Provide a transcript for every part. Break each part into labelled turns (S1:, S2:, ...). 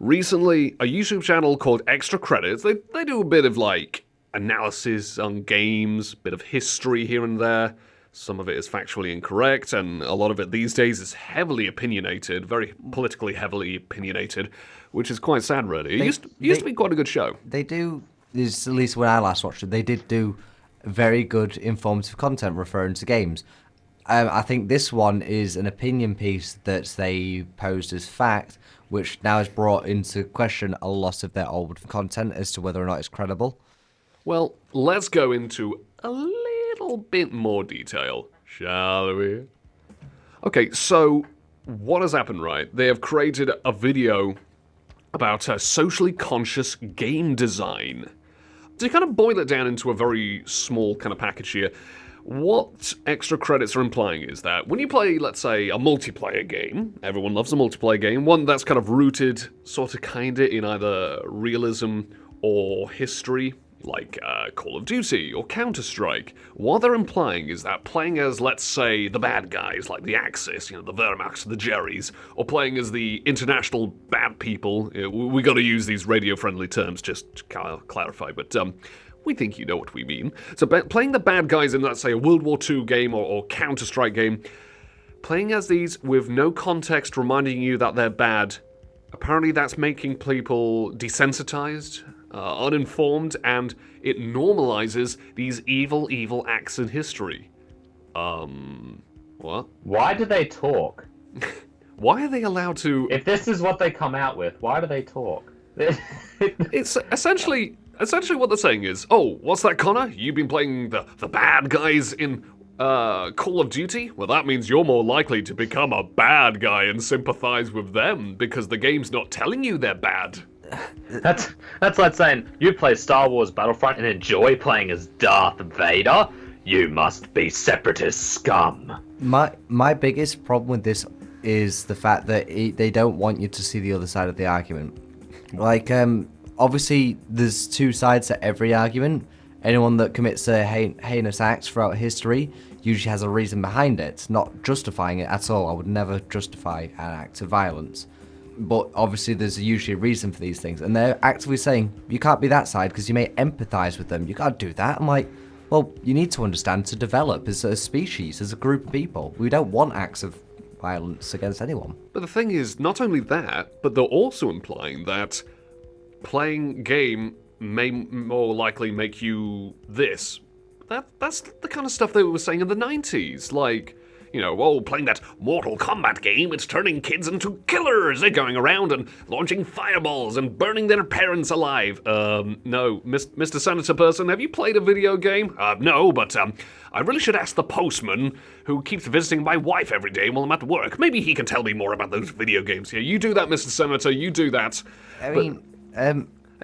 S1: recently a YouTube channel called Extra Credits. They do a bit of like analysis on games, bit of history here and there. Some of it is factually incorrect, and a lot of it these days is heavily opinionated, very politically heavily opinionated, which is quite sad, really. It used to be quite a good show.
S2: They do, at least when I last watched it, they did do very good informative content referring to games. I think this one is an opinion piece that they posed as fact, which now has brought into question a lot of their old content as to whether or not it's credible.
S1: Well, let's go into a little bit more detail, shall we? Okay, so what has happened, right? They have created a video about socially conscious game design. To kind of boil it down into a very small kind of package here, what Extra Credits are implying is that when you play, let's say, a multiplayer game, everyone loves a multiplayer game, one that's kind of rooted sort of kinda in either realism or history, like Call of Duty or Counter-Strike, what they're implying is that playing as, let's say, the bad guys, like the Axis, the Wehrmacht, the Jerrys, or playing as the international bad people, we gotta use these radio-friendly terms just to clarify, but we think you know what we mean. So playing the bad guys in, let's say, a World War II game or Counter-Strike game, playing as these with no context reminding you that they're bad, apparently that's making people desensitized, uninformed, and it normalizes these evil acts in history. What?
S3: Why do they talk?
S1: Why are they allowed to...
S3: If this is what they come out with, why do they talk?
S1: It's essentially what they're saying is, oh, what's that, Connor? You've been playing the bad guys in Call of Duty? Well, that means you're more likely to become a bad guy and sympathize with them because the game's not telling you they're bad.
S3: That's like saying you play Star Wars Battlefront and enjoy playing as Darth Vader. You must be separatist scum.
S2: My biggest problem with this is the fact that they don't want you to see the other side of the argument. Like, obviously, there's two sides to every argument. Anyone that commits a heinous act throughout history usually has a reason behind it, not justifying it at all. I would never justify an act of violence. But obviously there's usually a reason for these things, and they're actively saying, you can't be that side because you may empathize with them. You can't do that. I'm like, well, you need to understand to develop as a species, as a group of people. We don't want acts of violence against anyone.
S1: But the thing is, not only that, but they're also implying that playing game may more likely make you this. That's the kind of stuff they were saying in the 90s, like... playing that Mortal Kombat game, it's turning kids into killers. They're going around and launching fireballs and burning their parents alive. No, Mr. Senator Person, have you played a video game? No, but I really should ask the postman who keeps visiting my wife every day while I'm at work. Maybe he can tell me more about those video games here. You do that, Mr. Senator, you do that. Hey,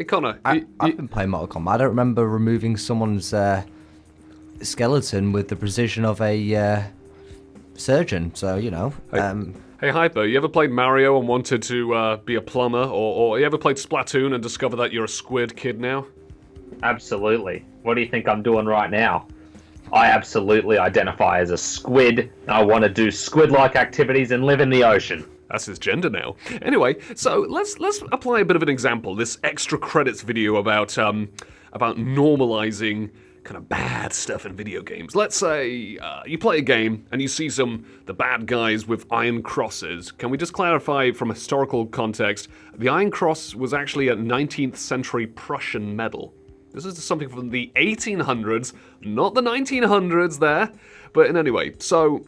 S1: Connor.
S2: I've been playing Mortal Kombat. I don't remember removing someone's skeleton with the precision of a... surgeon, so
S1: Hey Hyper, you ever played Mario and wanted to be a plumber, or you ever played Splatoon and discovered that you're a squid kid now?
S3: Absolutely. What do you think I'm doing right now? I absolutely identify as a squid. I want to do squid-like activities and live in the ocean.
S1: That's his gender now. Anyway, so let's apply a bit of an example. This Extra Credits video about normalizing kind of bad stuff in video games. Let's say you play a game and you see the bad guys with iron crosses. Can we just clarify from a historical context, the Iron Cross was actually a 19th century Prussian medal. This is something from the 1800s, not the 1900s there, but in any way, so...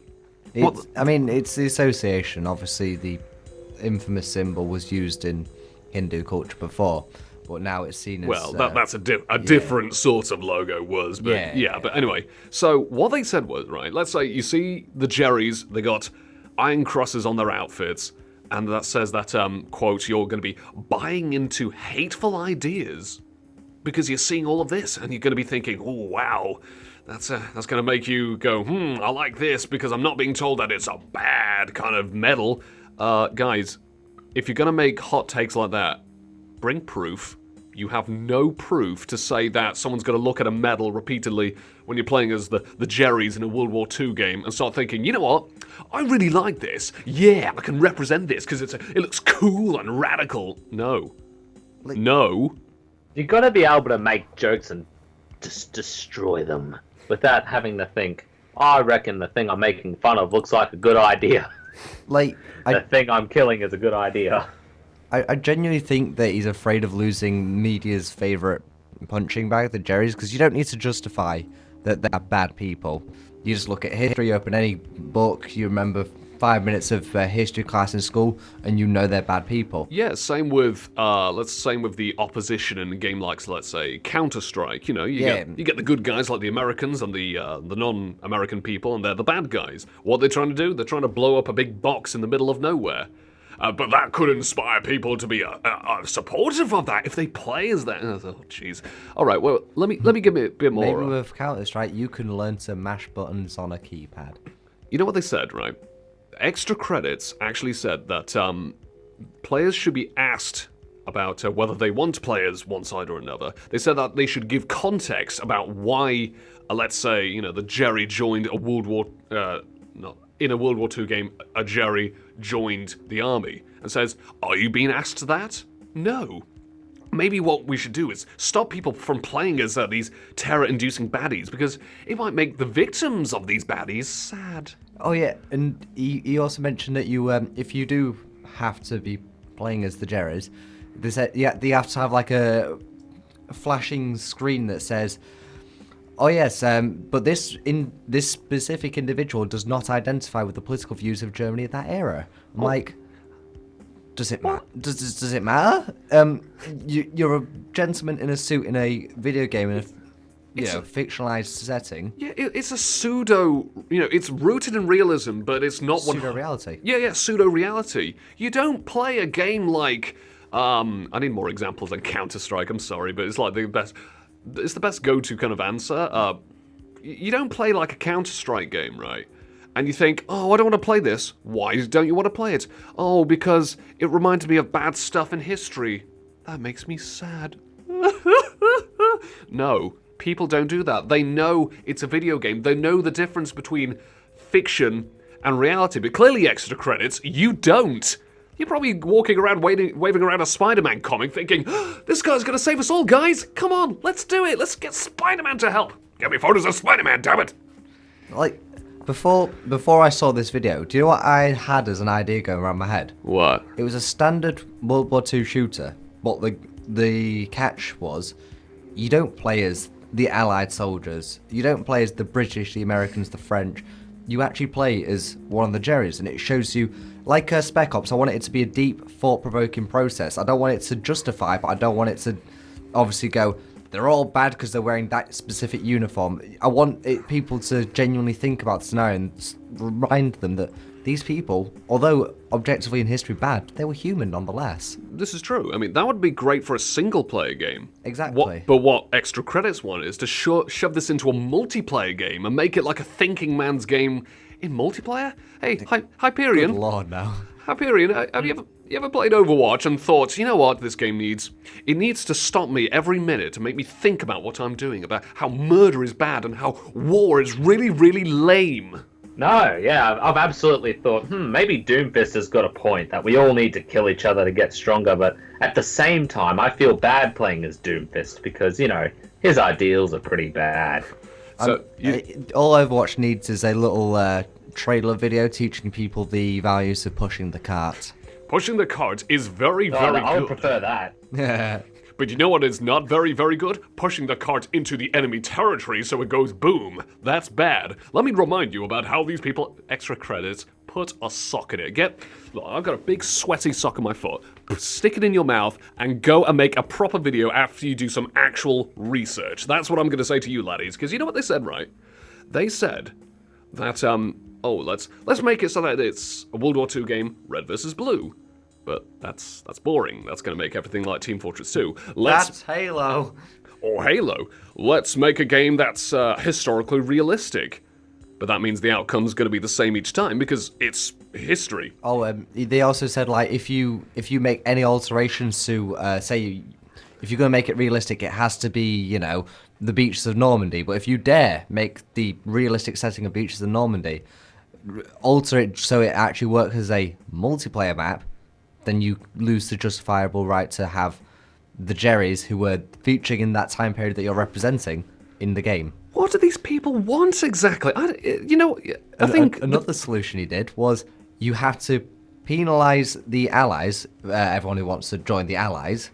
S2: It's the association. Obviously, the infamous symbol was used in Hindu culture before. But now it's seen as...
S1: Well, that's a different sort of logo was, but but anyway. So what they said was, right, let's say you see the Jerrys, they got iron crosses on their outfits, and that says that, quote, you're going to be buying into hateful ideas because you're seeing all of this, and you're going to be thinking, oh, wow, that's going to make you go, I like this because I'm not being told that it's a bad kind of medal. Guys, if you're going to make hot takes like that, bring proof. you have no proof to say that someone's going to look at a medal repeatedly when you're playing as the Jerrys in a World War II game and start thinking, you know what, I really like this. Yeah, I can represent this because it looks cool and radical. No. No.
S3: You got to be able to make jokes and just destroy them without having to think, I reckon the thing I'm making fun of looks like a good idea.
S2: Like,
S3: The thing I'm killing is a good idea.
S2: I genuinely think that he's afraid of losing media's favourite punching bag, the Jerrys, because you don't need to justify that they're bad people. You just look at history, open any book, you remember 5 minutes of history class in school, and you know they're bad people.
S1: Yeah, same with the opposition in a game like, let's say, Counter-Strike. You know, you get the good guys like the Americans and the non-American people, and they're the bad guys. What are they trying to do? They're trying to blow up a big box in the middle of nowhere. But that could inspire people to be supportive of that if they play as that. Oh, jeez. All right, well, let me give it a bit more.
S2: Maybe with Counter-Strike, you can learn to mash buttons on a keypad.
S1: You know what they said, right? Extra Credits actually said that players should be asked about whether they want to play as one side or another. They said that they should give context about why, let's say, you know, the Jerry joined a in a World War II game, a Jerry joined the army, and says, are you being asked that? No. Maybe what we should do is stop people from playing as these terror-inducing baddies, because it might make the victims of these baddies sad.
S2: Oh yeah, and he also mentioned that you, if you do have to be playing as the Jerrys, they said you have to have like a flashing screen that says, oh yes, but this specific individual does not identify with the political views of Germany at that era. I'm like, does it matter? Does it matter? You're a gentleman in a suit in a video game in a fictionalized setting.
S1: Yeah, it's a pseudo. You know, it's rooted in realism, but it's not
S2: pseudo-reality.
S1: Yeah, pseudo-reality. You don't play a game like. I need more examples than Counter-Strike. I'm sorry, but it's like the best. It's the best go-to kind of answer. You don't play like a Counter-Strike game, right? And you think, oh, I don't want to play this. Why don't you want to play it? Oh, because it reminds me of bad stuff in history. That makes me sad. No, people don't do that. They know it's a video game. They know the difference between fiction and reality. But clearly, Extra Credits, you don't. You're probably walking around waving around a Spider-Man comic thinking, this guy's going to save us all, guys. Come on, let's do it. Let's get Spider-Man to help. Get me photos of Spider-Man, damn it.
S2: Like, before I saw this video, do you know what I had as an idea going around my head?
S1: What?
S2: It was a standard World War II shooter, but the catch was, you don't play as the Allied soldiers. You don't play as the British, the Americans, the French. You actually play as one of the Jerrys, and it shows you, like Spec Ops, I want it to be a deep, thought-provoking process. I don't want it to justify, but I don't want it to obviously go, they're all bad because they're wearing that specific uniform. I want people to genuinely think about the scenario and remind them that these people, although objectively in history bad, they were human nonetheless.
S1: This is true. I mean, that would be great for a single-player game.
S2: Exactly.
S1: But what Extra Credits want is to shove this into a multiplayer game and make it like a thinking man's game in multiplayer? Hey, Hyperion.
S2: Good lord, now.
S1: Hyperion, have you ever played Overwatch and thought, you know what this game needs? It needs to stop me every minute to make me think about what I'm doing, about how murder is bad and how war is really, really lame.
S3: No, yeah, I've absolutely thought, maybe Doomfist has got a point that we all need to kill each other to get stronger, but at the same time, I feel bad playing as Doomfist because, you know, his ideals are pretty bad.
S1: So
S2: all Overwatch needs is a little trailer video teaching people the values of pushing the cart.
S1: Pushing the cart is very, very good.
S3: I would prefer that.
S2: Yeah.
S1: But you know what is not very, very good? Pushing the cart into the enemy territory so it goes boom. That's bad. Let me remind you about how these people, Extra Credits, put a sock in it. Look, I've got a big sweaty sock on my foot. Stick it in your mouth and go and make a proper video after you do some actual research. That's what I'm going to say to you laddies, because you know what they said, right? They said that, let's make it so that it's a World War II game, red versus blue. But that's boring. That's going to make everything like Team Fortress 2.
S2: That's Halo.
S1: Or Halo. Let's make a game that's historically realistic. But that means the outcome's going to be the same each time because it's history.
S2: Oh, they also said like if you make any alterations to say if you're going to make it realistic, it has to be, you know, the beaches of Normandy. But if you dare make the realistic setting of beaches of Normandy, alter it so it actually works as a multiplayer map, then you lose the justifiable right to have the Jerrys who were featuring in that time period that you're representing in the game.
S1: What do these people want exactly? I think
S2: Another solution he did was you have to penalise the Allies, everyone who wants to join the Allies,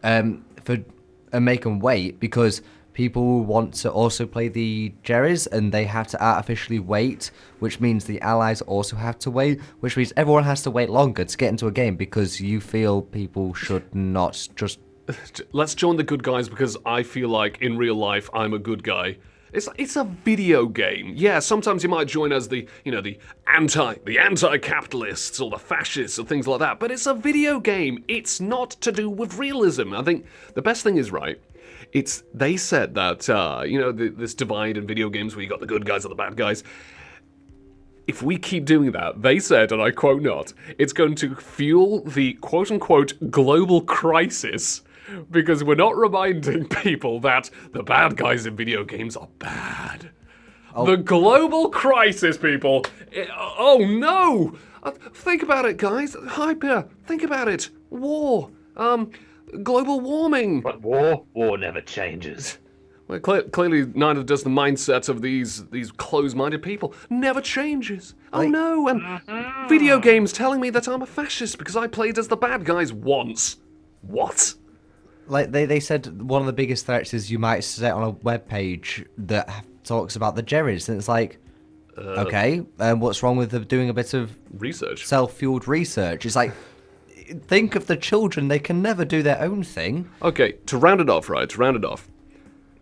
S2: and make them wait, because people want to also play the Jerrys and they have to artificially wait, which means the Allies also have to wait, which means everyone has to wait longer to get into a game because you feel people should not just...
S1: Let's join the good guys because I feel like in real life I'm a good guy. It's a video game. Yeah, sometimes you might join as the anti-capitalists or the fascists or things like that, but it's a video game. It's not to do with realism. I think the best thing is, right, they said that this divide in video games where you got the good guys and the bad guys. If we keep doing that, they said, and I quote not, it's going to fuel the quote-unquote global crisis, because we're not reminding people that the bad guys in video games are bad. Oh. The global crisis, people. Oh no! Think about it, guys. Hyper. Think about it. War. Global warming.
S3: But war never changes.
S1: Well, clearly neither does the mindset of these closed-minded people. Never changes. Oh no, and video games telling me that I'm a fascist because I played as the bad guys once. What?
S2: Like they said, one of the biggest threats is you might set on a web page that talks about the Jerrys, and it's like, okay, what's wrong with doing a bit of
S1: research,
S2: self-fueled research? It's like, think of the children; they can never do their own thing.
S1: Okay, to round it off.
S2: It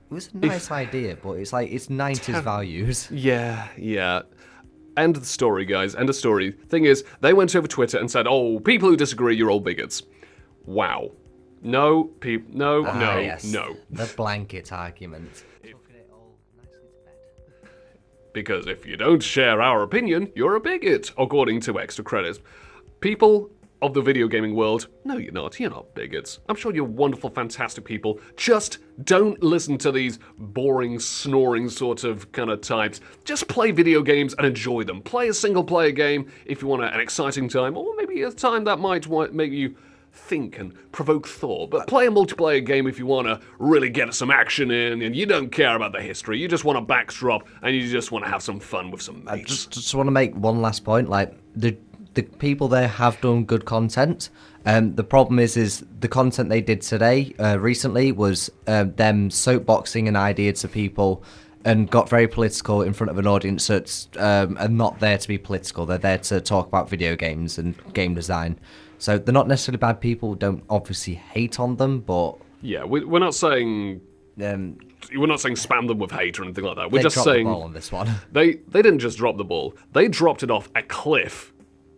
S2: was a nice idea, but it's like it's 90s values.
S1: Yeah. End of the story, guys. End of story. Thing is, they went over Twitter and said, "Oh, people who disagree, you're all bigots." Wow. No.
S2: Yes.
S1: No.
S2: The blanket argument.
S1: Because if you don't share our opinion, you're a bigot, according to Extra Credits. People of the video gaming world, no, you're not. You're not bigots. I'm sure you're wonderful, fantastic people. Just don't listen to these boring, snoring sort of kind of types. Just play video games and enjoy them. Play a single-player game if you want an exciting time, or maybe a time that might make you think and provoke thought, but play a multiplayer game if you want to really get some action in and you don't care about the history. You just want to backdrop and you just want to have some fun with some mates.
S2: I just want to make one last point. Like, the people there have done good content. The problem is the content they did today, recently, was them soapboxing an idea to people and got very political in front of an audience that's are not there to be political. They're there to talk about video games and game design. So they're not necessarily bad people. Don't obviously hate on them, but
S1: yeah, we're not saying spam them with hate or anything like that. We're just saying
S2: the ball on this one.
S1: They didn't just drop the ball. They dropped it off a cliff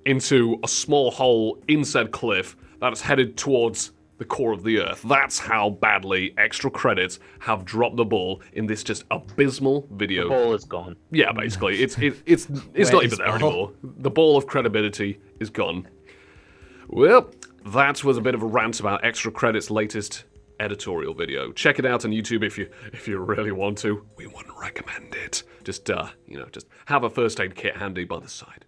S1: into a small hole in said cliff that's headed towards the core of the earth. That's how badly Extra Credits have dropped the ball in this just abysmal video.
S3: The ball is gone.
S1: Yeah, basically, it's not even there anymore. The ball of credibility is gone. Well, that was a bit of a rant about Extra Credits' latest editorial video. Check it out on YouTube if you really want to. We wouldn't recommend it. Just have a first aid kit handy by the side.